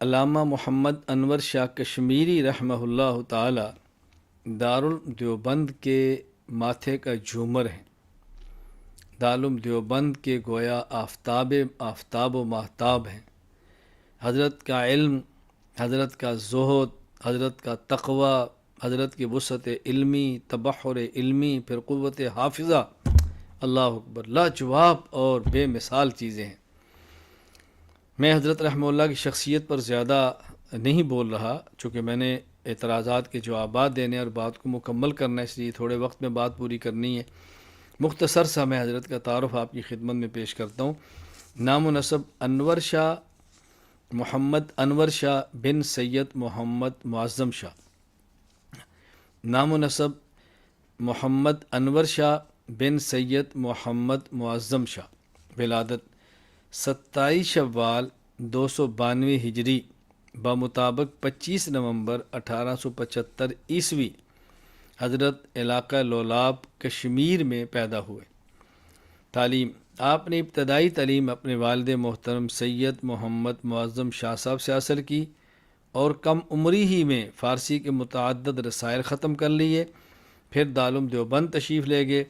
علامہ محمد انور شاہ کشمیری رحمہ اللہ تعالی دارالدیوبند کے ماتھے کا جھومر ہیں۔ دارالعلوم دیوبند کے گویا آفتاب و ماہتاب ہیں۔ حضرت کا علم، حضرت کا زہد، حضرت کا تقوی، حضرت کی وسعت علمی، تبحر علمی، پھر قوت حافظہ، اللہ اکبر، لاجواب اور بے مثال چیزیں ہیں۔ میں حضرت رحمہ اللہ کی شخصیت پر زیادہ نہیں بول رہا، چونکہ میں نے اعتراضات کے جوابات دینے اور بات کو مکمل کرنا، اس لیے تھوڑے وقت میں بات پوری کرنی ہے۔ مختصر سا میں حضرت کا تعارف آپ کی خدمت میں پیش کرتا ہوں۔ نام و نسب انور شاہ، محمد انور شاہ بن سید محمد معظم شاہ۔ نام و نسب محمد انور شاہ بن سید محمد معظم شاہ۔ ولادت 27 شوال 292 ہجری بمطابق 25 نومبر 1875 عیسوی حضرت علاقہ لولاب کشمیر میں پیدا ہوئے۔ تعلیم: آپ نے ابتدائی تعلیم اپنے والد محترم سید محمد معظم شاہ صاحب سے حاصل کی اور کم عمری ہی میں فارسی کے متعدد رسائل ختم کر لیے۔ پھر دارالعلوم دیوبند تشریف لے گئے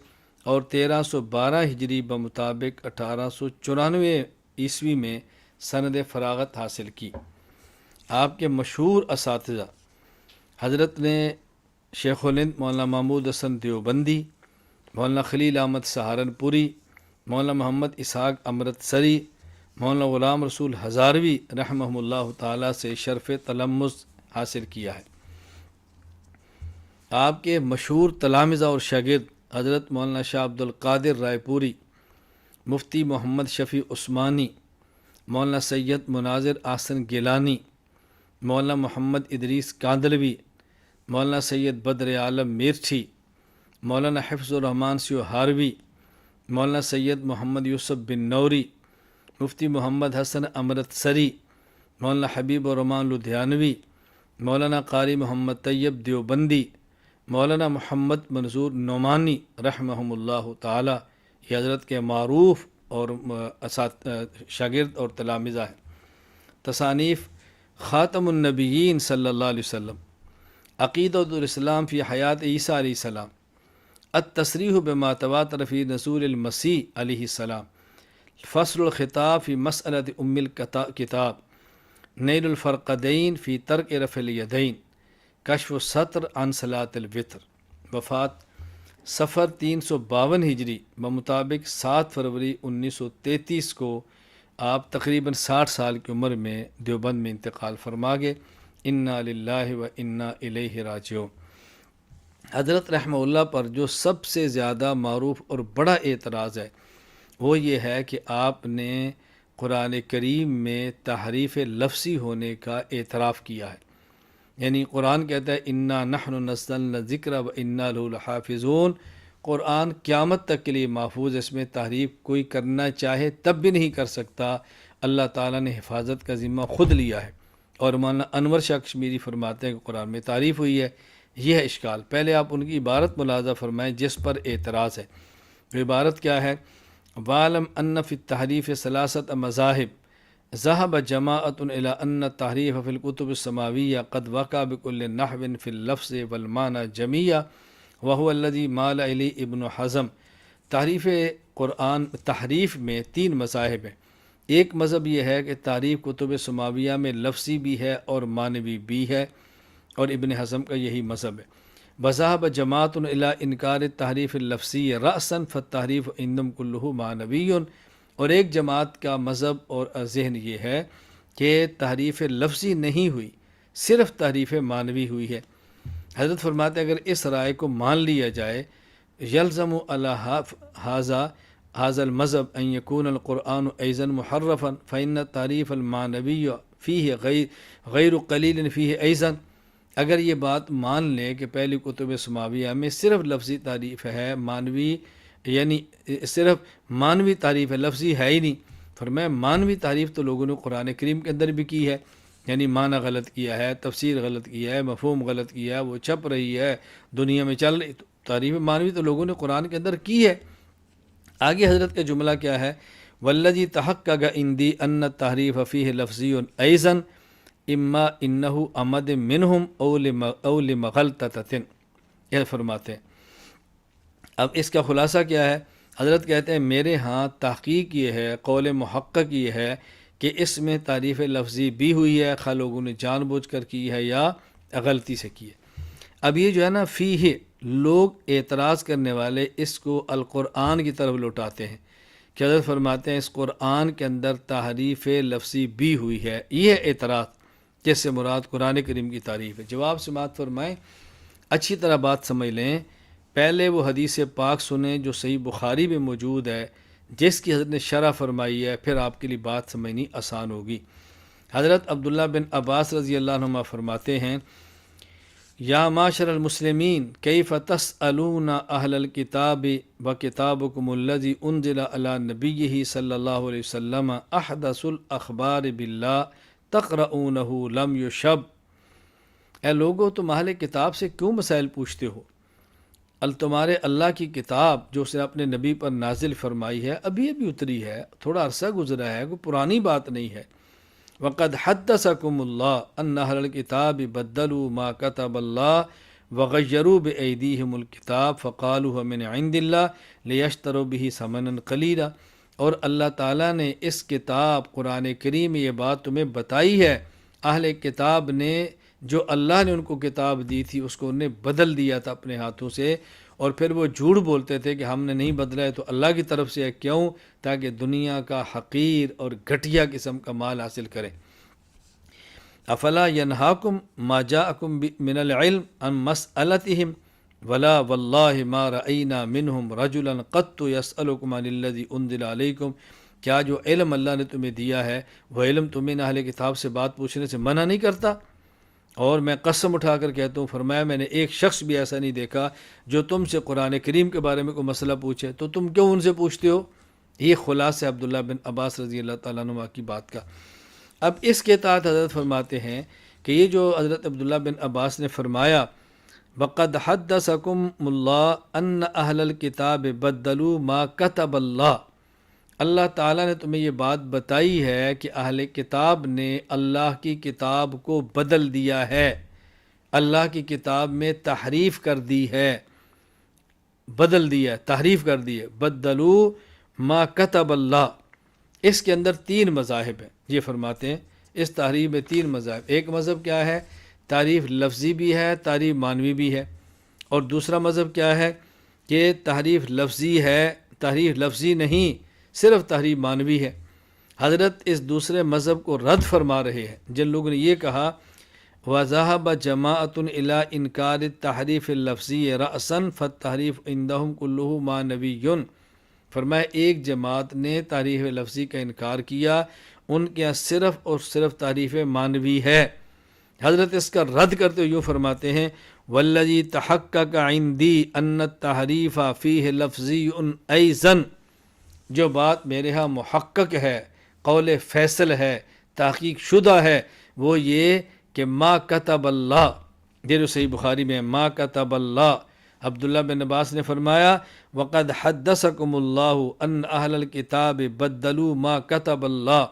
اور 1312 ہجری بمطابق 1894 عیسوی میں سند فراغت حاصل کی۔ آپ کے مشہور اساتذہ حضرت نے شیخ الہند مولانا محمود حسن دیوبندی، مولانا خلیل احمد سہارنپوری، مولانا محمد اسحاق امرتسری، مولانا غلام رسول ہزاروی رحمہ اللہ تعالیٰ سے شرف تلمذ حاصل کیا ہے۔ آپ کے مشہور تلامذہ اور شاگرد حضرت مولانا شاہ عبد القادر رائے پوری، مفتی محمد شفیع عثمانی، مولانا سید مناظر احسن گیلانی، مولانا محمد ادریس کاندلوی، مولانا سید بدر عالم میرٹھی، مولانا حفظ الرحمان سیو ہاروی، مولانا سید محمد یوسف بن نوری، مفتی محمد حسن امرتسری، مولانا حبیب الرحمان لدھیانوی، مولانا قاری محمد طیب دیوبندی، مولانا محمد منظور نعمانی رحمہم اللہ تعالی، یہ حضرت کے معروف اور شاگرد اور تلامذہ ہیں۔ تصانیف: خاتم النبیین صلی اللہ علیہ وسلم، عقیدۃ الاسلام فی حیات عیسیٰ علیہ السلام، التصریح بما تواتر فی نزول المسیح علیہ السلام، فصل الخطاب فی مسألۃ ام الکتاب، نیل الفرقدین فی ترک رفع الیدین، کشف الستر عن صلاۃ الوتر۔ وفات صفر 352 ہجری بمطابق 7 فروری 1933 کو آپ تقریباً 60 سال کی عمر میں دیوبند میں انتقال فرما گئے۔ انا للہ و انا الیہ راجعون۔ حضرت رحمہ اللہ پر جو سب سے زیادہ معروف اور بڑا اعتراض ہے وہ یہ ہے کہ آپ نے قرآن کریم میں تحریف لفظی ہونے کا اعتراف کیا ہے۔ یعنی قرآن کہتا ہے انا نحن نزلنا الذکر و انا لہ لحافظون، قرآن قیامت تک کے لیے محفوظ ہے، اس میں تحریف کوئی کرنا چاہے تب بھی نہیں کر سکتا، اللہ تعالیٰ نے حفاظت کا ذمہ خود لیا ہے۔ اور مولانا انور شاہ کشمیری فرماتے ہیں کہ قرآن میں تعریف ہوئی ہے۔ یہ ہے اشکال۔ پہلے آپ ان کی عبارت ملاحظہ فرمائیں جس پر اعتراض ہے۔ وہ عبارت کیا ہے؟ وَعْلَمْ أَنَّ فِي التَّحْرِيفِ ثَلَاثَةَ مَذَاهِبَ ذهب جماعة إلى أن التحریف في الكتب السماوية قد وقع بكل نحو في اللفظ والمعنى جميعا وهو الذي مال إليه ابن حزم۔ تحریف میں 3 مذاہب ہیں۔ ایک مذہب یہ ہے کہ تحریف کتب سماویہ میں لفظی بھی ہے اور معنوی بھی ہے، اور ابن حزم کا یہی مذہب ہے۔ وذهب جماعة إلى إنكار التحریف اللفظی رأسا فالتحریف عندهم كله معنوی، اور ایک جماعت کا مذہب اور ذہن یہ ہے کہ تحریف لفظی نہیں ہوئی، صرف تحریف معنوی ہوئی ہے۔ حضرت فرماتے ہیں اگر اس رائے کو مان لیا جائے، یلزم علی هذا المذہب ان یکون القرآن ایضا محرفا فإن التحریف المعنوی فیہ غیر قلیل فیہ ایضا۔ اگر یہ بات مان لیں کہ پہلی کتب سماویہ میں صرف لفظی تعریف ہے، معنوی یعنی صرف معنوی تعریف ہے، لفظی ہے ہی نہیں، فرمایا معنوی تعریف تو لوگوں نے قرآن کریم کے اندر بھی کی ہے، یعنی معنی غلط کیا ہے، تفسیر غلط کیا ہے، مفہوم غلط کیا ہے، وہ چھپ رہی ہے، دنیا میں چل رہی، تو تعریف معنوی تو لوگوں نے قرآن کے اندر کی ہے۔ آگے حضرت کا جملہ کیا ہے؟ والذی تحقق عندی ان التحریف فیہ لفظی ایضا اما انہو امد منہم او لمغلطتن، یہ فرماتے ہیں۔ اب اس کا خلاصہ کیا ہے؟ حضرت کہتے ہیں میرے ہاں تحقیق یہ ہے، قول محقق یہ ہے کہ اس میں تعریف لفظی بھی ہوئی ہے، خواہ لوگوں نے جان بوجھ کر کی ہے یا غلطی سے کی ہے۔ اب یہ جو ہے نا فیہ، لوگ اعتراض کرنے والے اس کو القرآن کی طرف لوٹاتے ہیں کہ حضرت فرماتے ہیں اس قرآن کے اندر تحریف لفظی بھی ہوئی ہے، یہ اعتراض جس سے مراد قرآن کریم کی تعریف ہے۔ جواب سماعت فرمائیں، اچھی طرح بات سمجھ لیں، پہلے وہ حدیث پاک سنیں جو صحیح بخاری میں موجود ہے، جس کی حضرت نے شرح فرمائی ہے، پھر آپ کے لیے بات سمجھنی آسان ہوگی۔ حضرت عبداللہ بن عباس رضی اللہ عنہما فرماتے ہیں، یا معاشر المسلمین کیف تسألون اہل الکتاب وکتابکم الذی انزل علی نبیہ صلی اللہ علیہ وسلم احدث الاخبار باللہ تقرؤونہ لم یشب۔ اے لوگو تم اہل کتاب سے کیوں مسائل پوچھتے ہو؟ تمہارے اللہ کی کتاب جو اس نے اپنے نبی پر نازل فرمائی ہے ابھی اتری ہے، تھوڑا عرصہ گزرا ہے، کوئی پرانی بات نہیں ہے۔ وقد حدثکم اللہ ان اہل الکتاب بدلوا ما کتب اللہ وغیروا بایدیہم الکتاب فقالوا من عند اللہ لیشتروا بہ ثمنا قلیلا، اور اللہ تعالیٰ نے اس کتاب قرآن کریم میں یہ بات تمہیں بتائی ہے، اہل کتاب نے جو اللہ نے ان کو کتاب دی تھی اس کو انہیں بدل دیا تھا اپنے ہاتھوں سے، اور پھر وہ جھوٹ بولتے تھے کہ ہم نے نہیں بدلا ہے تو اللہ کی طرف سے ہے، کیوں؟ تاکہ دنیا کا حقیر اور گھٹیا قسم کا مال حاصل کریں۔ افلا ینہاکم ما جاءکم من العلم عن مسألتہم ولا واللہ ما رأینا منہم رجلا قط یسألکم عن الذی انزل علیکم، کیا جو علم اللہ نے تمہیں دیا ہے وہ علم تمہیں اہل کتاب سے بات پوچھنے سے منع نہیں کرتا؟ اور میں قسم اٹھا کر کہتا ہوں، فرمایا میں نے ایک شخص بھی ایسا نہیں دیکھا جو تم سے قرآن کریم کے بارے میں کوئی مسئلہ پوچھے تو تم کیوں ان سے پوچھتے ہو؟ یہ خلاصہ عبداللہ بن عباس رضی اللہ تعالیٰ عنہ کی بات کا۔ اب اس کے تحت حضرت فرماتے ہیں کہ یہ جو حضرت عبداللہ بن عباس نے فرمایا وَقَدْ حَدَّثَكُمُ اللَّهُ أَنَّ أَهْلَ الْكِتَابِ بَدَّلُوا مَا كَتَبَ اللَّهُ، اللہ تعالیٰ نے تمہیں یہ بات بتائی ہے کہ اہل کتاب نے اللہ کی کتاب کو بدل دیا ہے، اللہ کی کتاب میں تحریف کر دی ہے، بدل دیا، تحریف کر دی ہے۔ بدلو ما کتب اللہ، اس کے اندر تین مذاہب ہیں، یہ فرماتے ہیں اس تحریف میں تین مذاہب۔ ایک مذہب کیا ہے؟ تحریف لفظی بھی ہے، تحریف معنوی بھی ہے، اور دوسرا مذہب کیا ہے کہ تحریف لفظی ہے، تحریف لفظی نہیں، صرف تحریف معنوی ہے۔ حضرت اس دوسرے مذہب کو رد فرما رہے ہیں جن لوگوں نے یہ کہا وَذَهَبَ جَمَاعَةٌ إِلَىٰ إِنْكَارِ التَّحْرِيفِ الْلَفْظِيِّ رَأْسًا فَالتَّحْرِيفُ عِنْدَهُمْ كُلُّهُ مَا نَبِيٌّ، فرمایا ایک جماعت نے تحریف لفظی کا انکار کیا، ان کے یہاں صرف اور صرف تحریف معنوی ہے۔ حضرت اس کا رد کرتے ہوئے یوں فرماتے ہیں وَالَّذِي تَحَقَّقَ عِنْدِي أَنَّ التَّحْرِيفَ فِيهِ لَفْظِيٌّ أَيْضًا، جو بات میرے ہاں محقق ہے، قول فیصل ہے، تحقیق شدہ ہے، وہ یہ کہ ما کتب اللہ، یہ جو صحیح بخاری میں ما کتب اللہ، عبداللہ بن عباس نے فرمایا وقد حدثکم اللہ ان اہل الکتاب بدلوا ما کتب اللہ،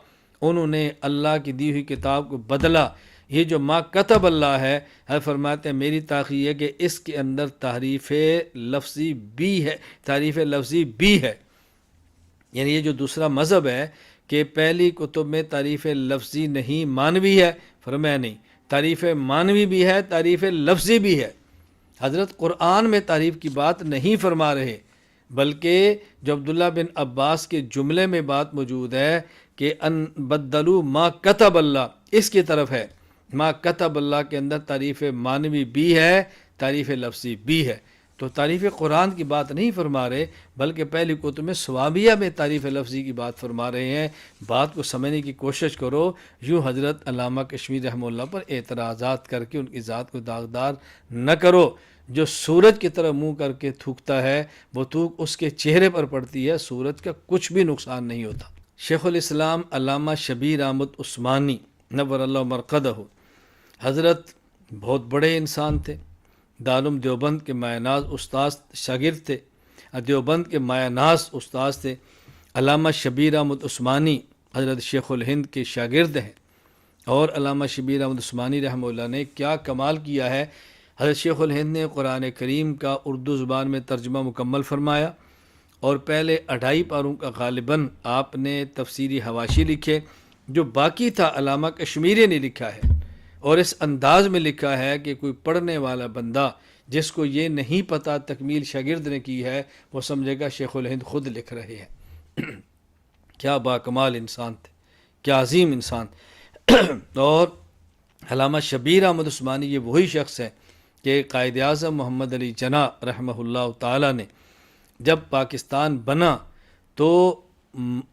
انہوں نے اللہ کی دی ہوئی کتاب کو بدلا۔ یہ جو ما کتب اللہ ہے، فرماتے ہیں میری تحقیق ہے کہ اس کے اندر تحریف لفظی بھی ہے، تحریف لفظی بھی ہے۔ یعنی یہ جو دوسرا مذہب ہے کہ پہلی کتب میں تعریف لفظی نہیں معنوی ہے، فرمایا نہیں، تعریف معنوی بھی ہے، تعریف لفظی بھی ہے۔ حضرت قرآن میں تعریف کی بات نہیں فرما رہے، بلکہ جو عبداللہ بن عباس کے جملے میں بات موجود ہے کہ ان بدلوا ما کتب اللہ، اس کی طرف ہے۔ ما کتب اللہ کے اندر تعریف معنوی بھی ہے، تعریف لفظی بھی ہے۔ تو تعریف قرآن کی بات نہیں فرما رہے، بلکہ پہلی کتب میں سوابیہ میں تعریف لفظی کی بات فرما رہے ہیں۔ بات کو سمجھنے کی کوشش کرو، یوں حضرت علامہ کشمیری رحمہ اللہ پر اعتراضات کر کے ان کی ذات کو داغدار نہ کرو۔ جو سورج کی طرح منہ کر کے تھوکتا ہے وہ تھوک اس کے چہرے پر پڑتی ہے، سورج کا کچھ بھی نقصان نہیں ہوتا۔ شیخ الاسلام علامہ شبیر احمد عثمانی نور اللہ مرقدہ، حضرت بہت بڑے انسان تھے، دارالعلوم دیوبند کے مایہ ناز استاذ شاگرد تھے، دیوبند کے مایہ ناز استاذ تھے۔ علامہ شبیر احمد عثمانی حضرت شیخ الہند کے شاگرد ہیں، اور علامہ شبیر احمد عثمانی رحمہ اللہ نے کیا کمال کیا ہے، حضرت شیخ الہند نے قرآن کریم کا اردو زبان میں ترجمہ مکمل فرمایا، اور پہلے 2.5 پاروں کا غالباً آپ نے تفسیری حواشی لکھے، جو باقی تھا علامہ کشمیری نے لکھا ہے، اور اس انداز میں لکھا ہے کہ کوئی پڑھنے والا بندہ جس کو یہ نہیں پتہ تکمیل شاگرد نے کی ہے، وہ سمجھے گا شیخ الہند خود لکھ رہے ہیں۔ کیا باکمال انسان تھے، کیا عظیم انسان۔ اور علامہ شبیر احمد عثمانی یہ وہی شخص ہے کہ قائد اعظم محمد علی جناح رحمہ اللہ تعالیٰ نے جب پاکستان بنا تو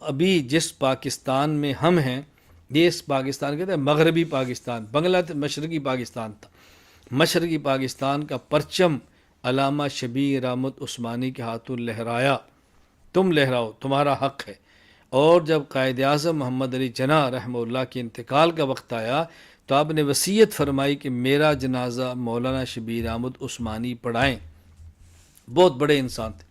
ابھی جس پاکستان میں ہم ہیں، یہ اس پاکستان کہتے ہیں مغربی پاکستان، بنگلہ مشرقی پاکستان تھا، مشرقی پاکستان کا پرچم علامہ شبیر احمد عثمانی کے ہاتھوں لہرایا، تم لہراؤ، تمہارا حق ہے۔ اور جب قائد اعظم محمد علی جناح رحمہ اللہ کے انتقال کا وقت آیا تو آپ نے وصیت فرمائی کہ میرا جنازہ مولانا شبیر احمد عثمانی پڑھائیں۔ بہت بڑے انسان تھے۔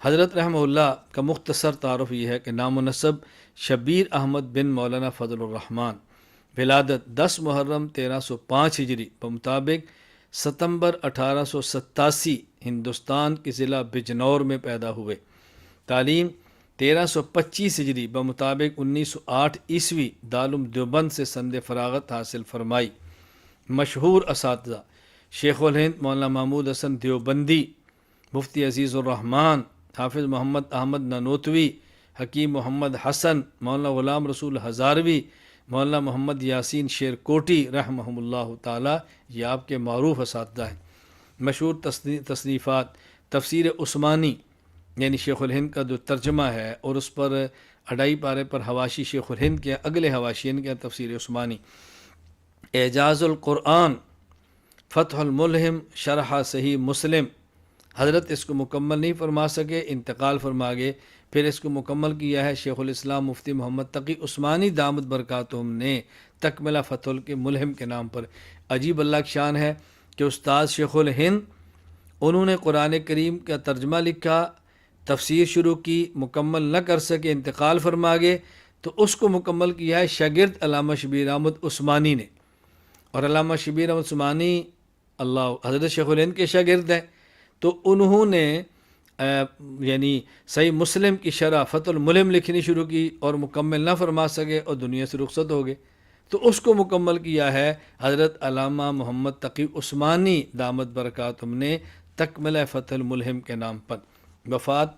حضرت رحمہ اللہ کا مختصر تعارف یہ ہے کہ نام و نسب شبیر احمد بن مولانا فضل الرحمن، ولادت 10 محرم 1305 ہجری بمطابق ستمبر 1887 ہندوستان کے ضلع بجنور میں پیدا ہوئے۔ تعلیم 1325 ہجری بمطابق 1908 عیسوی دارالعلوم دیوبند سے سند فراغت حاصل فرمائی۔ مشہور اساتذہ شیخ الہند مولانا محمود حسن دیوبندی، مفتی عزیز الرحمن، حافظ محمد احمد نانوتوی، حکیم محمد حسن، مولانا غلام رسول ہزاروی، مولانا محمد یاسین شیرکوٹی رحمہم اللہ تعالی، یہ آپ کے معروف اساتذہ ہیں۔ مشہور تصنیفات تفسیر عثمانی یعنی شیخ الہند کا جو ترجمہ ہے، اور اس پر 2.5 پارے پر حواشی شیخ الہند کے، اگلے حواشین کے تفسیر عثمانی، اعجاز القرآن، فتح الملہم، شرح صحیح مسلم۔ حضرت اس کو مکمل نہیں فرما سکے، انتقال فرما گئے، پھر اس کو مکمل کیا ہے شیخ الاسلام مفتی محمد تقی عثمانی دامت برکاتہم نے تکملہ فتح الملہم کے نام پر۔ عجیب اللہ کی شان ہے کہ استاد شیخ الہند، انہوں نے قرآن کریم کا ترجمہ لکھا، تفسیر شروع کی، مکمل نہ کر سکے، انتقال فرما گئے، تو اس کو مکمل کیا ہے شاگرد علامہ شبیر احمد عثمانی نے۔ اور علامہ شبیر احمد عثمانی اللہ حضرت شیخ الہند کے شاگرد ہیں، تو انہوں نے یعنی صحیح مسلم کی شرح فتح الملہم لکھنی شروع کی، اور مکمل نہ فرما سکے اور دنیا سے رخصت ہو گئے، تو اس کو مکمل کیا ہے حضرت علامہ محمد تقی عثمانی دامت برکاتہم نے تکملہ فتح الملہم کے نام پر۔ وفات،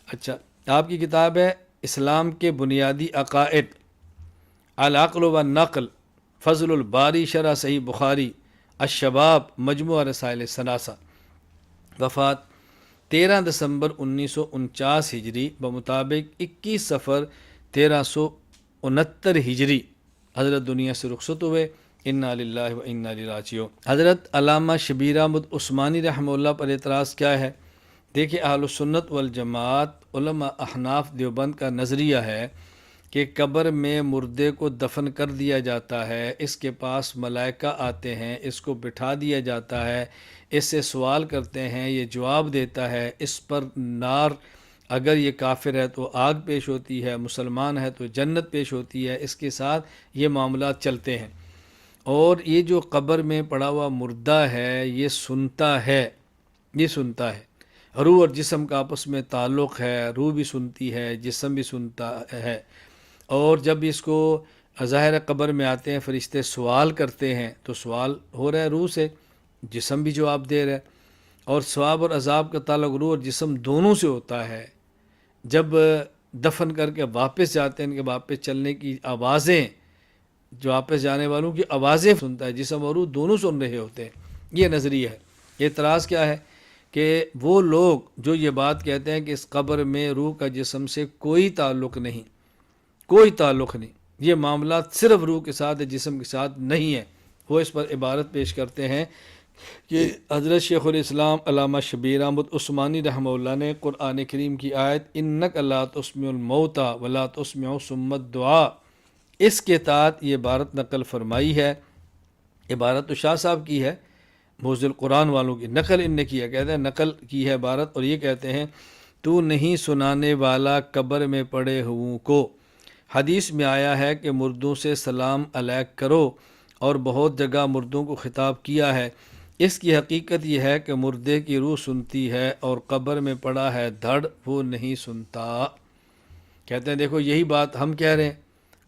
اچھا آپ کی کتاب ہے اسلام کے بنیادی عقائد، العقل والنقل، فضل الباری شرح صحیح بخاری، الشباب، مجموعہ رسائل ثلاثہ۔ وفات 13 دسمبر 1949 ہجری بمطابق 21 صفر 1369 ہجری حضرت دنیا سے رخصت ہوئے۔ انا للہ و انا الیہ راجعون۔ حضرت علامہ شبیر احمد عثمانی رحمہ اللہ پر اعتراض کیا ہے؟ دیکھیں، اہل سنت والجماعت علماء احناف دیوبند کا نظریہ ہے کہ قبر میں مردے کو دفن کر دیا جاتا ہے، اس کے پاس ملائکہ آتے ہیں، اس کو بٹھا دیا جاتا ہے، اس سے سوال کرتے ہیں، یہ جواب دیتا ہے، اس پر نار، اگر یہ کافر ہے تو آگ پیش ہوتی ہے، مسلمان ہے تو جنت پیش ہوتی ہے، اس کے ساتھ یہ معاملات چلتے ہیں۔ اور یہ جو قبر میں پڑا ہوا مردہ ہے، یہ سنتا ہے، روح اور جسم کا آپس میں تعلق ہے، روح بھی سنتی ہے، جسم بھی سنتا ہے۔ اور جب اس کو ظاہر قبر میں آتے ہیں، فرشتے سوال کرتے ہیں، تو سوال ہو رہا ہے روح سے، جسم بھی جواب دے رہا ہے، اور ثواب اور عذاب کا تعلق روح اور جسم دونوں سے ہوتا ہے۔ جب دفن کر کے واپس جاتے ہیں، ان کے واپس چلنے کی آوازیں، جو واپس جانے والوں کی آوازیں سنتا ہے، جسم اور روح دونوں سن رہے ہوتے ہیں۔ یہ نظریہ ہے۔ اعتراض کیا ہے کہ وہ لوگ جو یہ بات کہتے ہیں کہ اس قبر میں روح کا جسم سے کوئی تعلق نہیں، یہ معاملات صرف روح کے ساتھ ہے، جسم کے ساتھ نہیں ہے، وہ اس پر عبارت پیش کرتے ہیں کہ حضرت شیخ الاسلام علامہ شبیر احمد عثمانی رحمہ اللہ نے قرآن کریم کی آیت انک لا تسمع الموتى ولا تسمع صم الدعاء، اس کے تحت یہ عبارت نقل فرمائی ہے۔ عبارت تو شاہ صاحب کی ہے، موزل القرآن والوں کی، نقل ان نے کی ہے، کہتے ہیں نقل کی ہے عبارت، اور یہ کہتے ہیں تو نہیں سنانے والا قبر میں پڑے ہوں کو حدیث میں آیا ہے کہ مردوں سے سلام علیک کرو، اور بہت جگہ مردوں کو خطاب کیا ہے۔ اس کی حقیقت یہ ہے کہ مردے کی روح سنتی ہے اور قبر میں پڑا ہے دھڑ وہ نہیں سنتا۔ کہتے ہیں دیکھو یہی بات ہم کہہ رہے ہیں،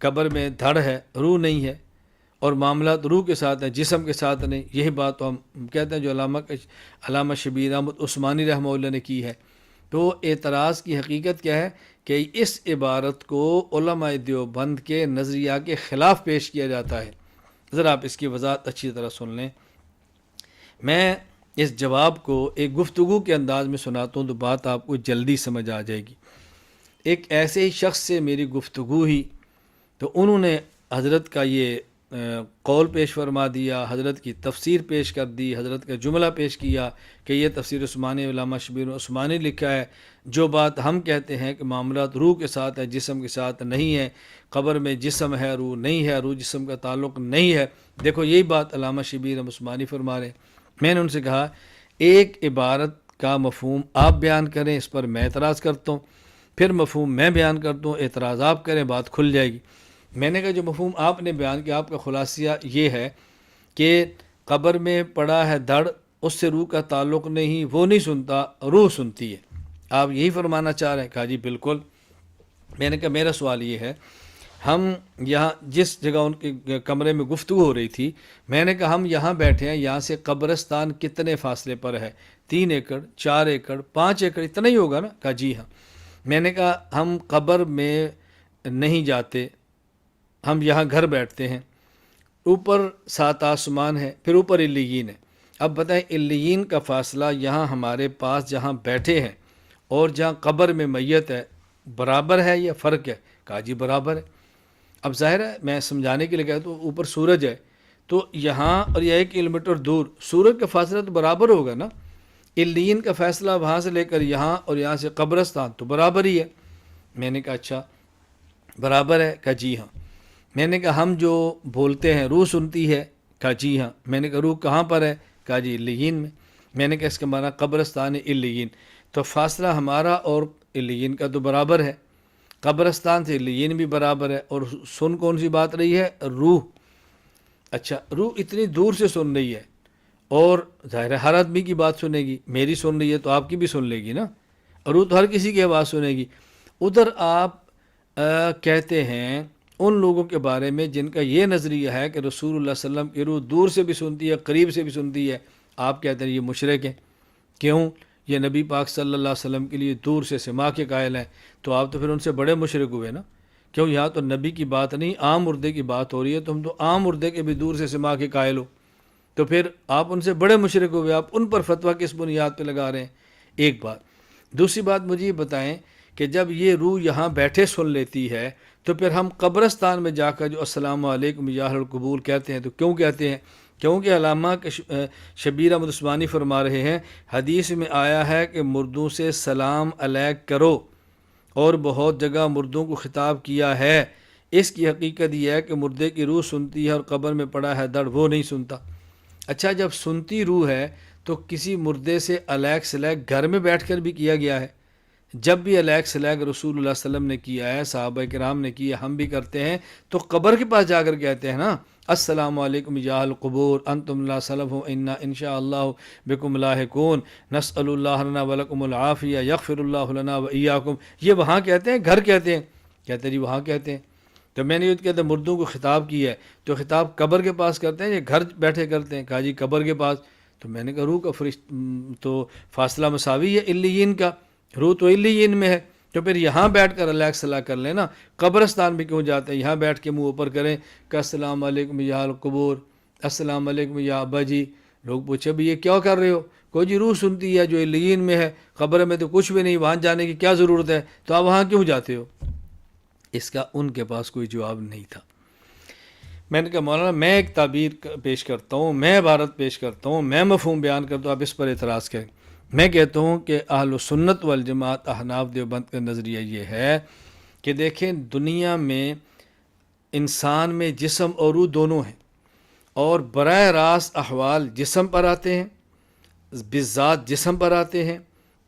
قبر میں دھڑ ہے روح نہیں ہے، اور معاملات روح کے ساتھ ہیں جسم کے ساتھ نہیں۔ یہی بات تو ہم کہتے ہیں جو علامہ شبیر احمد عثمانی رحمہ اللہ نے کی ہے۔ تو اعتراض کی حقیقت کیا ہے کہ اس عبارت کو علماء دیوبند کے نظریہ کے خلاف پیش کیا جاتا ہے۔ ذرا آپ اس کی وضاحت اچھی طرح سن لیں۔ میں اس جواب کو ایک گفتگو کے انداز میں سناتا ہوں تو بات آپ کو جلدی سمجھ آ جائے گی۔ ایک ایسے ہی شخص سے میری گفتگو ہوئی تو انہوں نے حضرت کا یہ قول پیش فرما دیا، حضرت کی تفسیر پیش کر دی، حضرت کا جملہ پیش کیا کہ یہ تفسیر عثمانی علامہ شبیر عثمانی لکھا ہے۔ جو بات ہم کہتے ہیں کہ معاملات روح کے ساتھ ہے جسم کے ساتھ نہیں ہے، قبر میں جسم ہے روح نہیں ہے، روح جسم کا تعلق نہیں ہے، دیکھو یہی بات علامہ شبیر عثمانی فرما رہے ہیں۔ میں نے ان سے کہا ایک عبارت کا مفہوم آپ بیان کریں، اس پر میں اعتراض کرتا ہوں، پھر مفہوم میں بیان کرتا ہوں، اعتراض آپ کریں، بات کھل جائے گی۔ میں نے کہا جو مفہوم آپ نے بیان کیا آپ کا خلاصہ یہ ہے کہ قبر میں پڑا ہے دھڑ، اس سے روح کا تعلق نہیں، وہ نہیں سنتا، روح سنتی ہے۔ آپ یہی فرمانا چاہ رہے ہیں؟ کہا جی بالکل۔ میں نے کہا میرا سوال یہ ہے، ہم یہاں جس جگہ ان کے کمرے میں گفتگو ہو رہی تھی، میں نے کہا ہم یہاں بیٹھے ہیں، یہاں سے قبرستان کتنے فاصلے پر ہے؟ 3 ایکڑ 4 ایکڑ 5 ایکڑ اتنا ہی ہوگا نا؟ کہا جی ہاں۔ میں نے کہا ہم قبر میں نہیں جاتے، ہم یہاں گھر بیٹھتے ہیں، اوپر 7 آسمان ہے، پھر اوپر علیین ہے۔ اب بتائیں علیین کا فاصلہ یہاں ہمارے پاس جہاں بیٹھے ہیں اور جہاں قبر میں میت ہے برابر ہے یا فرق ہے؟ کہا جی برابر ہے۔ اب ظاہر ہے میں سمجھانے کے لیے کہا تو اوپر سورج ہے تو یہاں اور یہ 1 کلومیٹر دور سورج کا فاصلہ تو برابر ہوگا نا۔ علیین کا فاصلہ وہاں سے لے کر یہاں اور یہاں سے قبرستان تو برابر ہی ہے۔ میں نے کہا اچھا برابر ہے؟ کہا جی ہاں۔ میں نے کہا ہم جو بولتے ہیں روح سنتی ہے؟ کہا جی ہاں۔ میں نے کہا روح کہاں پر ہے؟ کہا جی علیین میں۔ میں نے کہا اس کا معنی قبرستان علیین، تو فاصلہ ہمارا اور علیین کا تو برابر ہے، قبرستان سے علیین بھی برابر ہے، اور سن کون سی بات رہی ہے؟ روح۔ اچھا روح اتنی دور سے سن رہی ہے اور ظاہر ہے ہر آدمی کی بات سنے گی، میری سن رہی ہے تو آپ کی بھی سن لے گی نا، روح تو ہر کسی کی آواز سنے گی۔ ادھر آپ کہتے ہیں ان لوگوں کے بارے میں جن کا یہ نظریہ ہے کہ رسول اللہ صلی اللہ علیہ وسلم کی روح دور سے بھی سنتی ہے قریب سے بھی سنتی ہے، آپ کہتے ہیں یہ مشرک ہیں۔ کیوں؟ یہ نبی پاک صلی اللہ علیہ وسلم کے لیے دور سے سماع کے قائل ہیں، تو آپ تو پھر ان سے بڑے مشرک ہوئے نا۔ کیوں؟ یہاں تو نبی کی بات نہیں عام مردے کی بات ہو رہی ہے، تو ہم تو عام مردے کے بھی دور سے سماع کے قائل ہو، تو پھر آپ ان سے بڑے مشرک ہوئے، آپ ان پر فتویٰ کس بنیاد پہ لگا رہے ہیں؟ ایک بات۔ دوسری بات مجھے یہ بتائیں کہ جب یہ روح یہاں بیٹھے سن لیتی ہے تو پھر ہم قبرستان میں جا کر جو السلام علیکم یا اہل القبور کہتے ہیں تو کیوں کہتے ہیں؟ کیونکہ علامہ شبیر احمد عثمانی فرما رہے ہیں حدیث میں آیا ہے کہ مردوں سے سلام علیک کرو، اور بہت جگہ مردوں کو خطاب کیا ہے۔ اس کی حقیقت یہ ہے کہ مردے کی روح سنتی ہے اور قبر میں پڑا ہے دڑ وہ نہیں سنتا۔ اچھا جب سنتی روح ہے تو کسی مردے سے علیک سلیک گھر میں بیٹھ کر بھی کیا گیا ہے؟ جب بھی علیک سلیک رسول اللہ صلی اللہ علیہ وسلم نے کیا ہے، صحابہ کرام نے کیا، ہم بھی کرتے ہیں، تو قبر کے پاس جا کر کہتے ہیں نا السلام علیکم یا اہل القبور انتم لا سلف انا انشاء اللہ بکم لاحقون نسأل اللہ لنا ولکم العافیہ یغفر اللہ لنا وایاکم۔ یہ وہاں کہتے ہیں گھر کہتے ہیں؟ کہتے ہیں جی وہاں کہتے ہیں۔ تو میں نے یہ کہتے ہیں مردوں کو خطاب کیا ہے تو خطاب قبر کے پاس کرتے ہیں یا گھر بیٹھے کرتے ہیں؟ کہا جی قبر کے پاس۔ تو میں نے کہا روح کا تو فاصلہ مساوی ہے علیین کا، روح تو علیین میں ہے، تو پھر یہاں بیٹھ کر علیک صلاح کر لیں نا، قبرستان میں کیوں جاتے ہیں؟ یہاں بیٹھ کے منہ اوپر کریں کہ السلام علیکم یا اہل القبور، السلام علیکم یا ابا جی۔ لوگ پوچھے بھی یہ کیا کر رہے ہو؟ کوئی جی روح سنتی ہے جو علیین میں ہے، قبر میں تو کچھ بھی نہیں، وہاں جانے کی کیا ضرورت ہے، تو آپ وہاں کیوں جاتے ہو؟ اس کا ان کے پاس کوئی جواب نہیں تھا۔ میں نے کہا مولانا میں ایک تعبیر پیش کرتا ہوں، میں عبارت پیش کرتا ہوں، میں مفہوم بیان کرتا ہوں، آپ اس پر اعتراض کریں۔ میں کہتا ہوں کہ اہل سنت والجماعت احناف دیوبند کا نظریہ یہ ہے کہ دیکھیں دنیا میں انسان میں جسم اور روح دونوں ہیں، اور براہ راست احوال جسم پر آتے ہیں، بذات جسم پر آتے ہیں،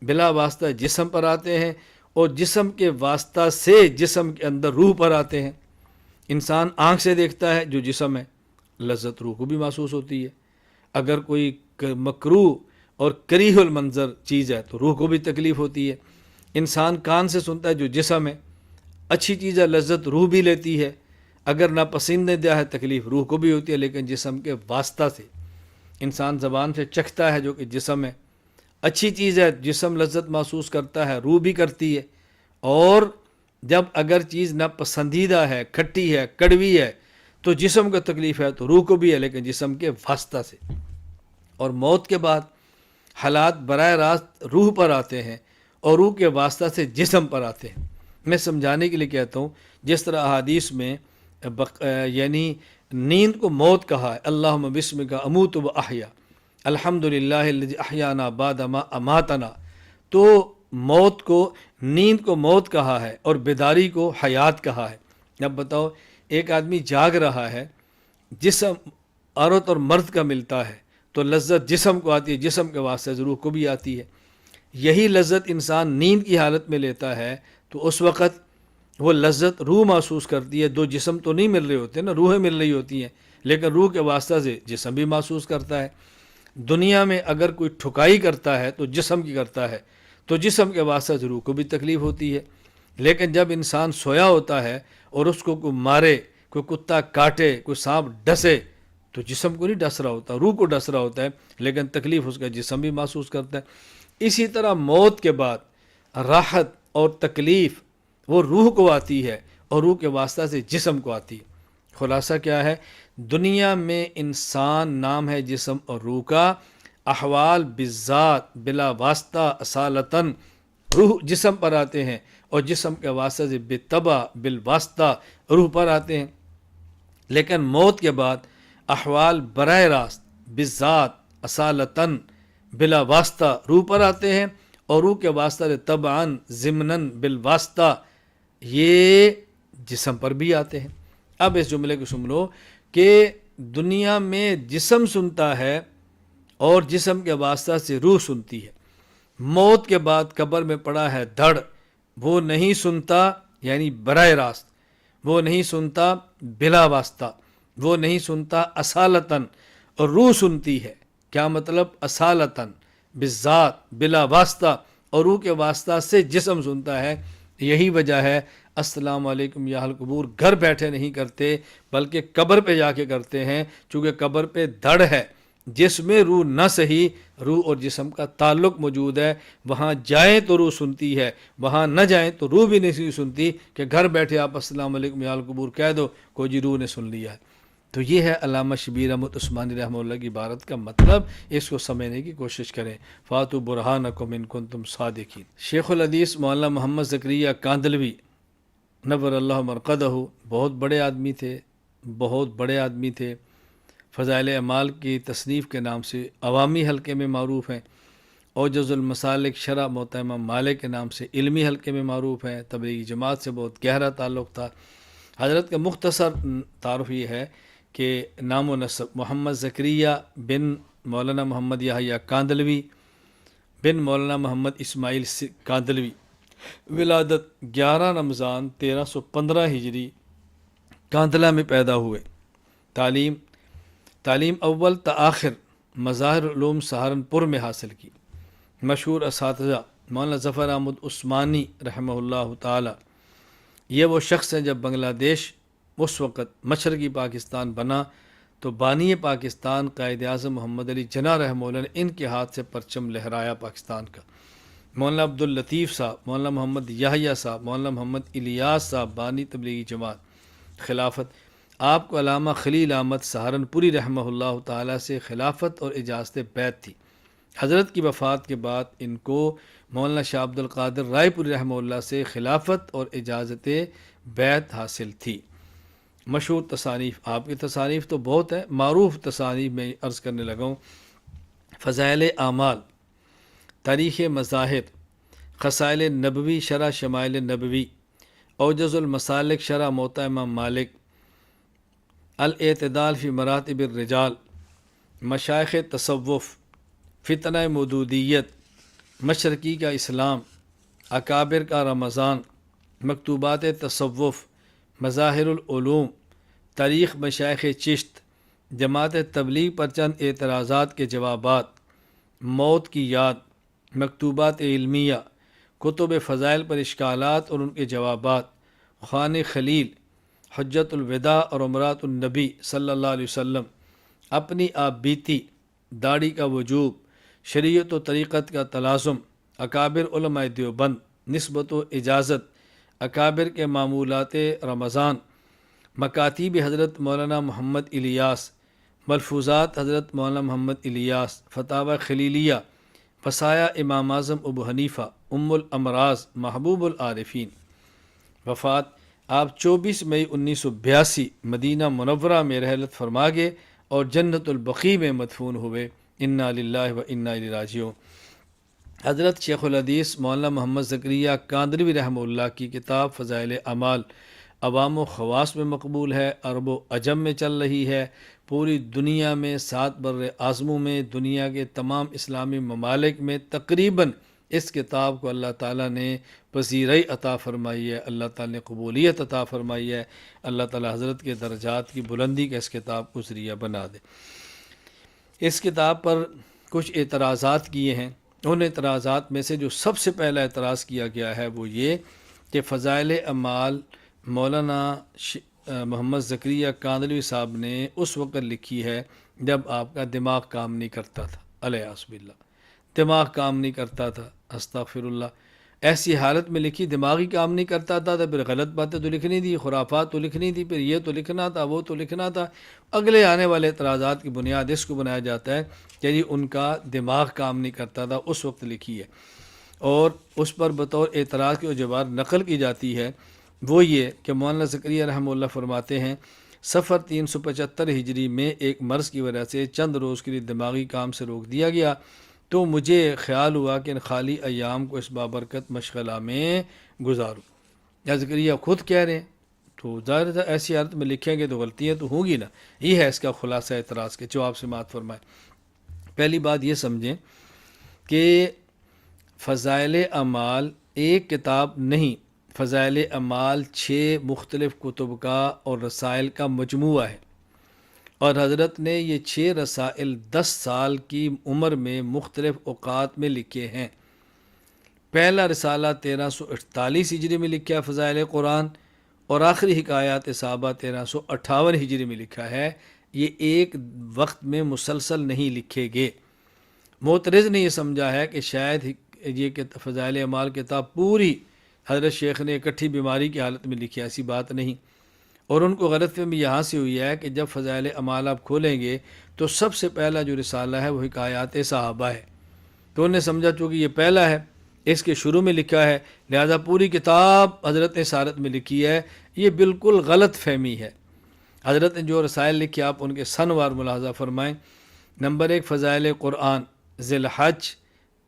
بلا واسطہ جسم پر آتے ہیں، اور جسم کے واسطہ سے جسم کے اندر روح پر آتے ہیں۔ انسان آنکھ سے دیکھتا ہے جو جسم ہے، لذت روح کو بھی محسوس ہوتی ہے۔ اگر کوئی مکروہ اور کریہ المنظر چیز ہے تو روح کو بھی تکلیف ہوتی ہے۔ انسان کان سے سنتا ہے جو جسم ہے، اچھی چیز ہے لذت روح بھی لیتی ہے، اگر ناپسندیدہ ہے تکلیف روح کو بھی ہوتی ہے، لیکن جسم کے واسطہ سے۔ انسان زبان سے چکھتا ہے جو کہ جسم ہے، اچھی چیز ہے جسم لذت محسوس کرتا ہے، روح بھی کرتی ہے۔ اور جب اگر چیز ناپسندیدہ ہے، کھٹی ہے، کڑوی ہے تو جسم کو تکلیف ہے تو روح کو بھی ہے، لیکن جسم کے واسطہ سے۔ اور موت کے بعد حالات براہ راست روح پر آتے ہیں اور روح کے واسطہ سے جسم پر آتے ہیں۔ میں سمجھانے کے لیے کہتا ہوں، جس طرح احادیث میں یعنی نیند کو موت کہا ہے، اللہم بسمک اموت و احیا، الحمدللہ الذی احیانا بعد ما اماتنا، تو موت کو، نیند کو موت کہا ہے اور بیداری کو حیات کہا ہے۔ اب بتاؤ، ایک آدمی جاگ رہا ہے، جسم عورت اور مرد کا ملتا ہے تو لذت جسم کو آتی ہے، جسم کے واسطے روح کو بھی آتی ہے۔ یہی لذت انسان نیند کی حالت میں لیتا ہے تو اس وقت وہ لذت روح محسوس کرتی ہے۔ دو جسم تو نہیں مل رہے ہوتے نا، روحیں مل رہی ہوتی ہیں، لیکن روح کے واسطہ سے جسم بھی محسوس کرتا ہے۔ دنیا میں اگر کوئی ٹھکائی کرتا ہے تو جسم کی کرتا ہے، تو جسم کے واسطہ سے روح کو بھی تکلیف ہوتی ہے۔ لیکن جب انسان سویا ہوتا ہے اور اس کو کوئی مارے، کوئی کتا کاٹے، کوئی سانپ ڈسے تو جسم کو نہیں ڈس رہا ہوتا، روح کو ڈس رہا ہوتا ہے، لیکن تکلیف اس کا جسم بھی محسوس کرتا ہے۔ اسی طرح موت کے بعد راحت اور تکلیف وہ روح کو آتی ہے اور روح کے واسطہ سے جسم کو آتی ہے۔ خلاصہ کیا ہے؟ دنیا میں انسان نام ہے جسم اور روح کا، احوال بالذات بلا واسطہ اصالتاً روح جسم پر آتے ہیں اور جسم کے واسطہ سے بالطبع بالواسطہ روح پر آتے ہیں۔ لیکن موت کے بعد احوال براہ راست بالذات اصالتاً بلا واسطہ روح پر آتے ہیں اور روح کے واسطہ سے طبعاً ضمناً بالواسطہ یہ جسم پر بھی آتے ہیں۔ اب اس جملے کو سن لو کہ دنیا میں جسم سنتا ہے اور جسم کے واسطہ سے روح سنتی ہے۔ موت کے بعد قبر میں پڑا ہے دھڑ، وہ نہیں سنتا، یعنی براہ راست، وہ نہیں سنتا بلا واسطہ، وہ نہیں سنتا اصالتاً، اور روح سنتی ہے۔ کیا مطلب؟ اصالتاً بالذات بلا واسطہ، اور روح کے واسطہ سے جسم سنتا ہے۔ یہی وجہ ہے السلام علیکم یا اہل قبور گھر بیٹھے نہیں کرتے بلکہ قبر پہ جا کے کرتے ہیں، چونکہ قبر پہ دھڑ ہے جس میں روح نہ صحیح، روح اور جسم کا تعلق موجود ہے۔ وہاں جائیں تو روح سنتی ہے، وہاں نہ جائیں تو روح بھی نہیں سنتی، کہ گھر بیٹھے آپ السلام علیکم یا اہل قبور کہہ دو، کوئی جی روح نے سن لیا ہے۔ تو یہ ہے علامہ شبیر احمد عثمانی رحمہ اللہ کی عبارت کا مطلب، اس کو سمجھنے کی کوشش کریں۔ فاتو برہانکم ان کنتم صادقین۔ شیخ الحدیث مولانا محمد زکریا کاندلوی نور اللہ مرقدہ بہت بڑے آدمی تھے، بہت بڑے آدمی تھے۔ فضائل اعمال کی تصنیف کے نام سے عوامی حلقے میں معروف ہیں، اوجز المسالک شرح موطا امام مالک کے نام سے علمی حلقے میں معروف ہیں۔ تبلیغی جماعت سے بہت گہرا تعلق تھا۔ حضرت کا مختصر تعارف یہ ہے کہ نام و نسب: محمد زکریا بن مولانا محمد یحییٰ کاندلوی بن مولانا محمد اسماعیل کاندلوی، ولادت 11 رمضان 1315 ہجری کاندلہ میں پیدا ہوئے۔ تعلیم اول تا آخر مظاہر علوم سہارنپور میں حاصل کی۔ مشہور اساتذہ: مولانا ظفر احمد عثمانی رحمہ اللہ تعالی۔ یہ وہ شخص ہیں جب بنگلہ دیش اس وقت مشرقی پاکستان بنا تو بانی پاکستان قائد اعظم محمد علی جناح رحمہ اللہ نے ان کے ہاتھ سے پرچم لہرایا پاکستان کا۔ مولانا عبداللطیف صاحب، مولانا محمد یحییٰ صاحب، مولانا محمد الیاس صاحب بانی تبلیغی جماعت۔ خلافت: آپ کو علامہ خلیل احمد سہارنپوری رحمہ اللہ تعالیٰ سے خلافت اور اجازت بیعت تھی۔ حضرت کی وفات کے بعد ان کو مولانا شاہ عبد القادر رائے پوری رحمہ اللہ سے خلافت اور اجازت بیعت حاصل تھی۔ مشہور تصانیف: آپ کی تصانیف تو بہت ہے، معروف تصانیف میں عرض کرنے لگا ہوں: فضائل اعمال، تاریخ مظاہر، خصائل نبوی شرح شمائل نبوی، اوجز المسالک شرح موطا امام مالک، الاعتدال فی مراتب الرجال، مشائخ تصوف، فتنہ مودودیت، مشرقی کا اسلام، اکابر کا رمضان، مکتوبات تصوف، مظاہر العلوم، تاریخ مشائخ چشت، جماعت تبلیغ پر چند اعتراضات کے جوابات، موت کی یاد، مکتوبات علمیہ، کتب فضائل پر اشکالات اور ان کے جوابات، خوان خلیل، حجت الوداع اور عمرات النبی صلی اللہ علیہ وسلم، اپنی آپ بیتی، داڑھی کا وجوب، شریعت و طریقت کا تلازم، اکابر علماء دیوبند، نسبت و اجازت، اکابر کے معمولات رمضان، مکاتیب حضرت مولانا محمد الیاس، ملفوظات حضرت مولانا محمد الیاس، فتاوی خلیلیہ، وصایا امام اعظم ابو حنیفہ، ام الامراض، محبوب العارفین۔ وفات آپ 24 مئی 1982 مدینہ منورہ میں رحلت فرما گئے اور جنت البقیع میں مدفون ہوئے۔ انا للہ و انا الیہ راجعون۔ حضرت شیخ الحدیث مولانا محمد زکریا کاندروی رحمہ اللہ کی کتاب فضائل اعمال عوام و خواص میں مقبول ہے، عرب و عجم میں چل رہی ہے، پوری دنیا میں 7 بر اعظموں میں، دنیا کے تمام اسلامی ممالک میں تقریباً اس کتاب کو اللہ تعالیٰ نے پذیرائی عطا فرمائی ہے، اللہ تعالیٰ نے قبولیت عطا فرمائی ہے۔ اللہ تعالیٰ حضرت کے درجات کی بلندی کا اس کتاب کو ذریعہ بنا دے۔ اس کتاب پر کچھ اعتراضات کیے ہیں، ان اعتراضات میں سے جو سب سے پہلا اعتراض کیا گیا ہے وہ یہ کہ فضائل اعمال مولانا محمد زکریا کاندلوی صاحب نے اس وقت لکھی ہے جب آپ کا دماغ کام نہیں کرتا تھا، الیاذ باللہ، دماغ کام نہیں کرتا تھا، استغفر اللہ۔ ایسی حالت میں لکھی، دماغی کام نہیں کرتا تھا تو پھر غلط باتیں تو لکھنی تھی، خرافات تو لکھنی تھی، پھر یہ تو لکھنا تھا، وہ تو لکھنا تھا۔ اگلے آنے والے اعتراضات کی بنیاد اس کو بنایا جاتا ہے کہ جی ان کا دماغ کام نہیں کرتا تھا، اس وقت لکھی ہے، اور اس پر بطور اعتراض کی جو جواب نقل کی جاتی ہے وہ یہ کہ مولانا زکریا رحمہ اللہ فرماتے ہیں سفر 375 ہجری میں ایک مرض کی وجہ سے چند روز کے لیے دماغی کام سے روک دیا گیا، تو مجھے خیال ہوا کہ ان خالی ایام کو اس بابرکت مشغلہ میں گزاروں۔ یا زکریا خود کہہ رہے ہیں تو ظاہر ایسی حالت میں لکھیں گے تو غلطیاں تو ہوں گی نا۔ یہ ہے اس کا خلاصہ اعتراض کے جواب سے مات فرمائے۔ پہلی بات یہ سمجھیں کہ فضائل اعمال ایک کتاب نہیں، فضائل اعمال 6 مختلف کتب کا اور رسائل کا مجموعہ ہے، اور حضرت نے یہ 6 رسائل 10 سال کی عمر میں مختلف اوقات میں لکھے ہیں۔ پہلا رسالہ 1348 ہجری میں لکھا ہے فضائل قرآن، اور آخری حکایات صحابہ 1358 ہجری میں لکھا ہے۔ یہ ایک وقت میں مسلسل نہیں لکھے گئے۔ معترض نے یہ سمجھا ہے کہ شاید یہ فضائل اعمال کتاب پوری حضرت شیخ نے اکٹھی بیماری کی حالت میں لکھی، ایسی بات نہیں، اور ان کو غلط فہمی یہاں سے ہوئی ہے کہ جب فضائل اعمال آپ کھولیں گے تو سب سے پہلا جو رسالہ ہے وہ حکایات صحابہ ہے، تو انہوں نے سمجھا چونکہ یہ پہلا ہے، اس کے شروع میں لکھا ہے، لہذا پوری کتاب حضرت نے سارت میں لکھی ہے۔ یہ بالکل غلط فہمی ہے۔ حضرت نے جو رسائل لکھے آپ ان کے سنوار ملاحظہ فرمائیں۔ نمبر 1 فضائل قرآن ذی الحج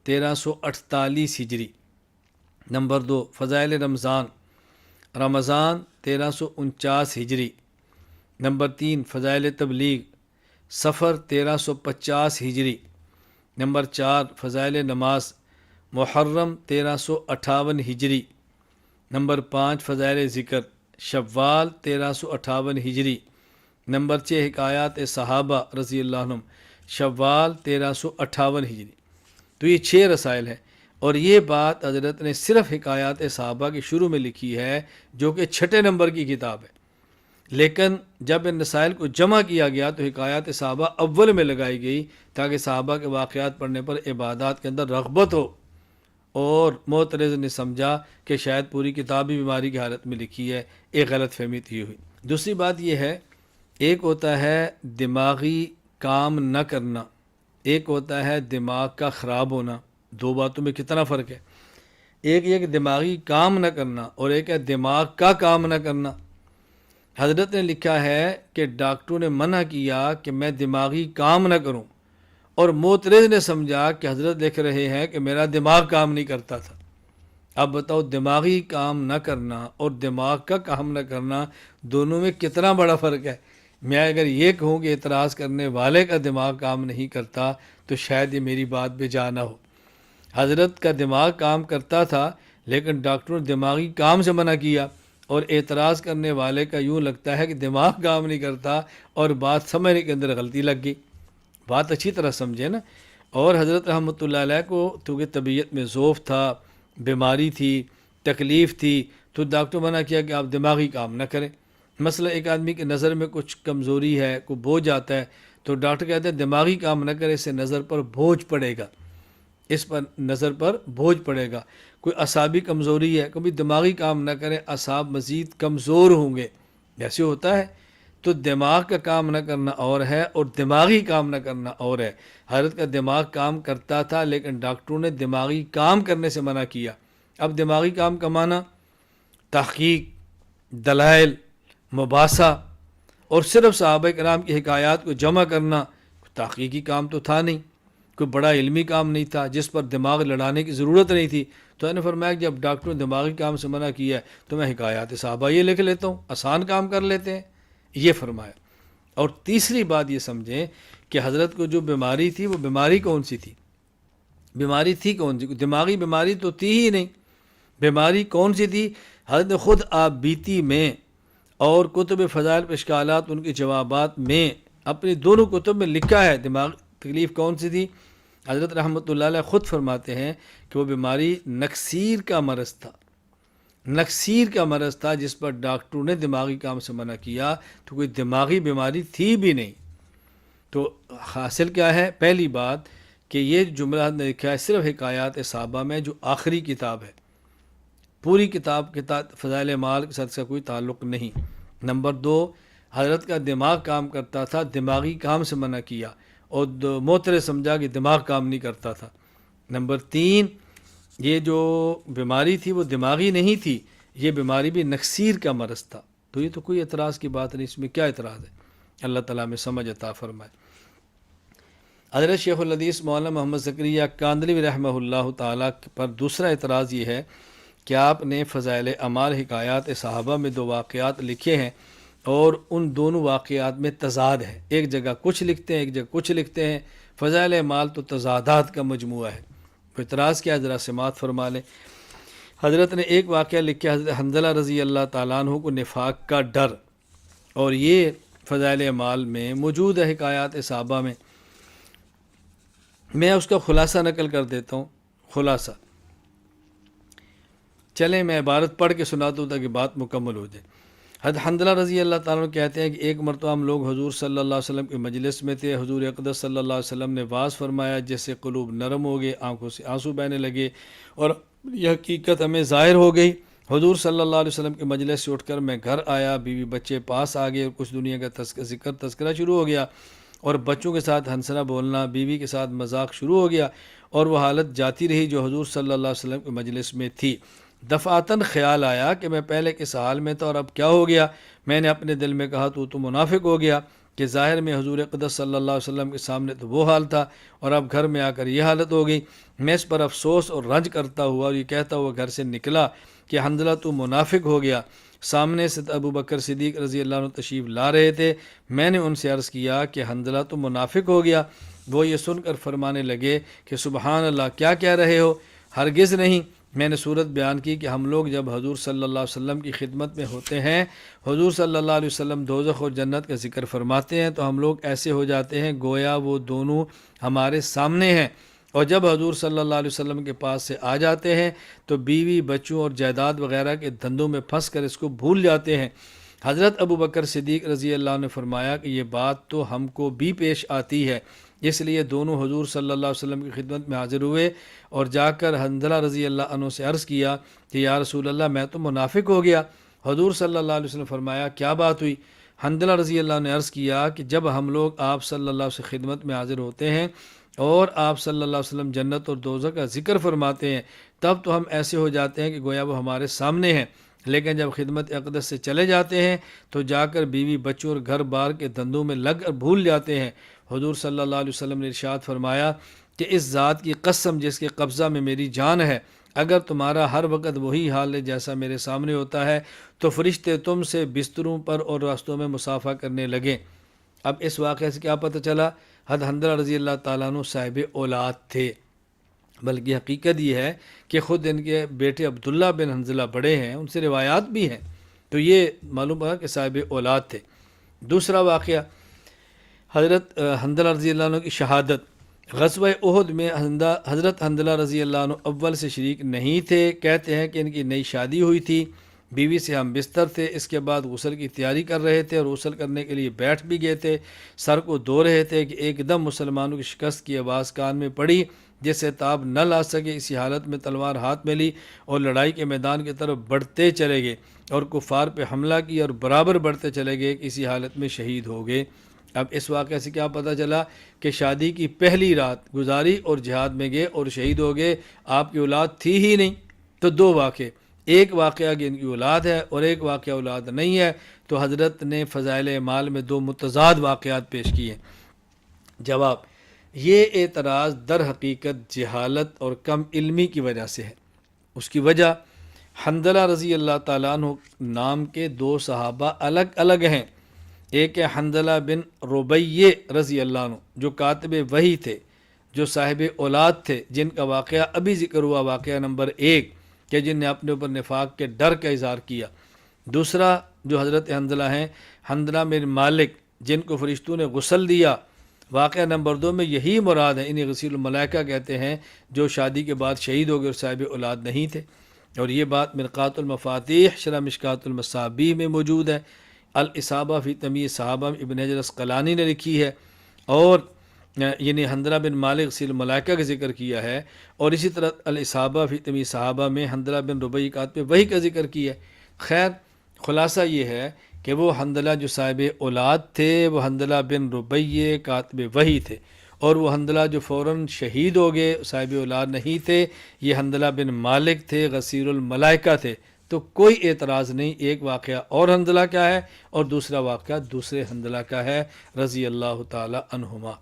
1348 ہجری۔ نمبر 2 فضائل رمضان 1349 ہجری۔ نمبر 3 فضائل تبلیغ صفر 1350 ہجری۔ نمبر 4 فضائل نماز محرم 1358 ہجری۔ نمبر 5 فضائل ذکر شوال 1358 ہجری۔ نمبر 6 حکایات صحابہ رضی اللہ عنہم شوال 1358 ہجری۔ تو یہ 6 رسائل ہیں، اور یہ بات حضرت نے صرف حکایات صحابہ کے شروع میں لکھی ہے جو کہ 6 نمبر کی کتاب ہے، لیکن جب ان رسائل کو جمع کیا گیا تو حکایات صحابہ اول میں لگائی گئی تاکہ صحابہ کے واقعات پڑھنے پر عبادات کے اندر رغبت ہو، اور معترض نے سمجھا کہ شاید پوری کتاب ہی بیماری کی حالت میں لکھی ہے، ایک غلط فہمی تھی ہوئی۔ دوسری بات یہ ہے، ایک ہوتا ہے دماغی کام نہ کرنا، ایک ہوتا ہے دماغ کا خراب ہونا، دو باتوں میں کتنا فرق ہے۔ ایک یہ کہ دماغی کام نہ کرنا اور ایک ہے دماغ کا کام نہ کرنا۔ حضرت نے لکھا ہے کہ ڈاکٹروں نے منع کیا کہ میں دماغی کام نہ کروں، اور معترض نے سمجھا کہ حضرت لکھ رہے ہیں کہ میرا دماغ کام نہیں کرتا تھا۔ اب بتاؤ دماغی کام نہ کرنا اور دماغ کا کام نہ کرنا دونوں میں کتنا بڑا فرق ہے۔ میں اگر یہ کہوں کہ اعتراض کرنے والے کا دماغ کام نہیں کرتا تو شاید یہ میری بات بے جا نہ ہو۔ حضرت کا دماغ کام کرتا تھا، لیکن ڈاکٹروں نے دماغی کام سے منع کیا، اور اعتراض کرنے والے کا یوں لگتا ہے کہ دماغ کام نہیں کرتا اور بات سمجھنے کے اندر غلطی لگ گئی۔ بات اچھی طرح سمجھے نا۔ اور حضرت رحمۃ اللہ علیہ کو چونکہ طبیعت میں ضعف تھا، بیماری تھی، تکلیف تھی، تو ڈاکٹر منع کیا کہ آپ دماغی کام نہ کریں۔ مثلا ایک آدمی کی نظر میں کچھ کمزوری ہے، کوئی بوجھ آتا ہے، تو ڈاکٹر کہتے ہیں دماغی کام نہ کرے، اس سے نظر پر بوجھ پڑے گا، اس پر نظر پر بوجھ پڑے گا۔ کوئی اعصابی کمزوری ہے، کبھی دماغی کام نہ کرے، اعصاب مزید کمزور ہوں گے، ایسے ہوتا ہے۔ تو دماغ کا کام نہ کرنا اور ہے، اور دماغی کام نہ کرنا اور ہے۔ حضرت کا دماغ کام کرتا تھا، لیکن ڈاکٹروں نے دماغی کام کرنے سے منع کیا۔ اب دماغی کام کا معنی تحقیق، دلائل، مباحثہ، اور صرف صحابہ کرام کی حکایات کو جمع کرنا تحقیقی کام تو تھا نہیں، کوئی بڑا علمی کام نہیں تھا جس پر دماغ لڑانے کی ضرورت نہیں تھی۔ تو انہوں نے فرمایا کہ جب ڈاکٹروں نے دماغی کام سے منع کیا ہے تو میں حکایات صحابہ یہ لکھ لیتا ہوں، آسان کام کر لیتے ہیں، یہ فرمایا۔ اور تیسری بات یہ سمجھیں کہ حضرت کو جو بیماری تھی وہ بیماری کون سی تھی؟ بیماری تھی کون سی؟ دماغی بیماری تو تھی ہی نہیں۔ بیماری کون سی تھی؟ حضرت نے خود آپ بیتی میں اور کتب فضائل و اشکالات ان کے جوابات میں اپنی دونوں کتب میں لکھا ہے دماغ تکلیف کون سی تھی۔ حضرت رحمۃ اللہ علیہ خود فرماتے ہیں کہ وہ بیماری نکسیر کا مرض تھا، نکسیر کا مرض تھا، جس پر ڈاکٹروں نے دماغی کام سے منع کیا، تو کوئی دماغی بیماری تھی بھی نہیں۔ تو حاصل کیا ہے؟ پہلی بات کہ یہ جملہ نے لکھا ہے صرف حکایات صحابہ میں، جو آخری کتاب ہے، پوری کتاب فضائل اعمال کے ساتھ اس کا کوئی تعلق نہیں۔ نمبر دو، حضرت کا دماغ کام کرتا تھا، دماغی کام سے منع کیا، اور معترض سمجھا کہ دماغ کام نہیں کرتا تھا۔ نمبر تین، یہ جو بیماری تھی وہ دماغی نہیں تھی، یہ بیماری بھی نکسیر کا مرض تھا۔ تو یہ تو کوئی اعتراض کی بات نہیں، اس میں کیا اعتراض ہے؟ اللہ تعالیٰ میں سمجھ عطا فرمائے۔ حضرت شیخ الحدیث مولانا محمد زکریا کاندھلوی رحمہ اللہ تعالیٰ پر دوسرا اعتراض یہ ہے کہ آپ نے فضائل اعمال حکایات صحابہ میں دو واقعات لکھے ہیں، اور ان دونوں واقعات میں تضاد ہے، ایک جگہ کچھ لکھتے ہیں، ایک جگہ کچھ لکھتے ہیں۔ فضائل اعمال تو تضادات کا مجموعہ ہے۔ اعتراض کیا؟ ذرا سماعت فرما لیں۔ حضرت نے ایک واقعہ لکھا، حضرت حنظلہ رضی اللہ تعالیٰ عنہ کو نفاق کا ڈر، اور یہ فضائل اعمال میں موجود ہے حکایات صحابہ میں۔ میں اس کا خلاصہ نقل کر دیتا ہوں۔ خلاصہ چلیں میں عبارت پڑھ کے سناتا ہوں تاکہ بات مکمل ہو جائے۔ حضرت حنظلہ رضی اللہ تعالیٰ عنہ کہتے ہیں کہ ایک مرتبہ ہم لوگ حضور صلی اللہ علیہ وسلم کے مجلس میں تھے۔ حضور اقدس صلی اللہ علیہ وسلم نے واعظ فرمایا، جس سے قلوب نرم ہو گئے، آنکھوں سے آنسو بہنے لگے، اور یہ حقیقت ہمیں ظاہر ہو گئی۔ حضور صلی اللہ علیہ وسلم کے مجلس سے اٹھ کر میں گھر آیا، بیوی بچے پاس آ گئے، اور کچھ دنیا کا تذکرہ شروع ہو گیا، اور بچوں کے ساتھ ہنسنا بولنا، بیوی کے ساتھ مذاق شروع ہو گیا، اور وہ حالت جاتی رہی جو حضور صلی اللہ علیہ وسلم کے مجلس میں تھی۔ دفعتاً خیال آیا کہ میں پہلے کس حال میں تھا اور اب کیا ہو گیا۔ میں نے اپنے دل میں کہا تو منافق ہو گیا، کہ ظاہر میں حضور اقدس صلی اللہ علیہ وسلم کے سامنے تو وہ حال تھا، اور اب گھر میں آ کر یہ حالت ہو گئی۔ میں اس پر افسوس اور رنج کرتا ہوا اور یہ کہتا ہوا گھر سے نکلا کہ حنظلہ تو منافق ہو گیا۔ سامنے سے ابو بکر صدیق رضی اللہ عنہ تشریف لا رہے تھے۔ میں نے ان سے عرض کیا کہ حنظلہ تو منافق ہو گیا۔ وہ یہ سن کر فرمانے لگے کہ سبحان اللہ، کیا کہہ رہے ہو؟ ہرگز نہیں۔ میں نے صورت بیان کی کہ ہم لوگ جب حضور صلی اللہ علیہ وسلم کی خدمت میں ہوتے ہیں، حضور صلی اللہ علیہ وسلم دوزخ اور جنت کا ذکر فرماتے ہیں، تو ہم لوگ ایسے ہو جاتے ہیں گویا وہ دونوں ہمارے سامنے ہیں، اور جب حضور صلی اللہ علیہ وسلم کے پاس سے آ جاتے ہیں تو بیوی بچوں اور جائیداد وغیرہ کے دھندوں میں پھنس کر اس کو بھول جاتے ہیں۔ حضرت ابو بکر صدیق رضی اللہ عنہ نے فرمایا کہ یہ بات تو ہم کو بھی پیش آتی ہے، اس لیے دونوں حضور صلی اللہ علیہ وسلم کی خدمت میں حاضر ہوئے، اور جا کر حنظلہ رضی اللہ عنہ سے عرض کیا کہ یا رسول اللہ، میں تو منافق ہو گیا۔ حضور صلی اللہ علیہ وسلم نے فرمایا کیا بات ہوئی؟ حنظلہ رضی اللہ عنہ نے عرض کیا کہ جب ہم لوگ آپ صلی اللہ علیہ وسلم کی خدمت میں حاضر ہوتے ہیں اور آپ صلی اللہ علیہ وسلم جنت اور دوزخ کا ذکر فرماتے ہیں، تب تو ہم ایسے ہو جاتے ہیں کہ گویا وہ ہمارے سامنے ہیں، لیکن جب خدمت اقدس سے چلے جاتے ہیں تو جا کر بیوی بچوں اور گھر بار کے دھندوں میں لگ کر بھول جاتے ہیں۔ حضور صلی اللہ علیہ وسلم نے ارشاد فرمایا کہ اس ذات کی قسم جس کے قبضہ میں میری جان ہے، اگر تمہارا ہر وقت وہی حال ہے جیسا میرے سامنے ہوتا ہے تو فرشتے تم سے بستروں پر اور راستوں میں مصافحہ کرنے لگیں۔ اب اس واقعے سے کیا پتہ چلا؟ حضرت حنظلہ رضی اللہ تعالیٰ عنہ صاحب اولاد تھے، بلکہ حقیقت یہ ہے کہ خود ان کے بیٹے عبداللہ بن حنظلہ بڑے ہیں، ان سے روایات بھی ہیں، تو یہ معلوم ہوا کہ صاحب اولاد تھے۔ دوسرا واقعہ حضرت حنظلہ رضی اللہ عنہ کی شہادت۔ غزوہ احد میں حضرت حنظلہ رضی اللہ عنہ اول سے شریک نہیں تھے۔ کہتے ہیں کہ ان کی نئی شادی ہوئی تھی، بیوی سے ہم بستر تھے، اس کے بعد غسل کی تیاری کر رہے تھے اور غسل کرنے کے لیے بیٹھ بھی گئے تھے، سر کو دھو رہے تھے کہ ایک دم مسلمانوں کی شکست کی آواز کان میں پڑی، جس سے تاب نہ لا سکے، اسی حالت میں تلوار ہاتھ میں لی اور لڑائی کے میدان کی طرف بڑھتے چلے گئے اور کفار پہ حملہ کیا اور برابر بڑھتے چلے گئے کہ اسی حالت میں شہید ہو گئے۔ اب اس واقعے سے کیا پتہ چلا کہ شادی کی پہلی رات گزاری اور جہاد میں گئے اور شہید ہو گئے، آپ کی اولاد تھی ہی نہیں۔ تو دو واقعے، ایک واقعہ کہ ان کی اولاد ہے اور ایک واقعہ اولاد نہیں ہے، تو حضرت نے فضائل اعمال میں دو متضاد واقعات پیش کیے۔ جواب، یہ اعتراض در حقیقت جہالت اور کم علمی کی وجہ سے ہے۔ اس کی وجہ حنظلہ رضی اللہ تعالیٰ عنہ نام کے دو صحابہ الگ الگ ہیں۔ ایک ہے حنظلہ بن ربیع رضی اللہ عنہ جو کاتب وحی تھے، جو صاحب اولاد تھے، جن کا واقعہ ابھی ذکر ہوا، واقعہ نمبر 1، کہ جن نے اپنے اوپر نفاق کے ڈر کا اظہار کیا۔ دوسرا جو حضرت حنظلہ ہیں، حنظلہ بن مالک، جن کو فرشتوں نے غسل دیا۔ واقعہ نمبر 2 میں یہی مراد ہے، انہیں غسیل الملائکہ کہتے ہیں، جو شادی کے بعد شہید ہو گئے اور صاحب اولاد نہیں تھے۔ اور یہ بات مرقات المفاتیح شرح مشکات المصابیح میں موجود ہے، الاصابہ فی تمییز صحابہ میں ابن حجر اسقلانی نے لکھی ہے، اور یعنی حنظلہ بن مالک غسیل الملائکہ کا ذکر کیا ہے، اور اسی طرح الاصابہ فی تمییز صحابہ میں حنظلہ بن ربیع کاتب وحی کا ذکر کیا ہے۔ خیر، خلاصہ یہ ہے کہ وہ حنظلہ جو صاحب اولاد تھے وہ حنظلہ بن ربیع کاتب وحی تھے، اور وہ حنظلہ جو فوراً شہید ہو گئے صاحب اولاد نہیں تھے، یہ حنظلہ بن مالک تھے، غسیل الملائکہ تھے۔ تو کوئی اعتراض نہیں، ایک واقعہ اور حنظلہ کا ہے اور دوسرا واقعہ دوسرے حنظلہ کا ہے رضی اللہ تعالی عنہما۔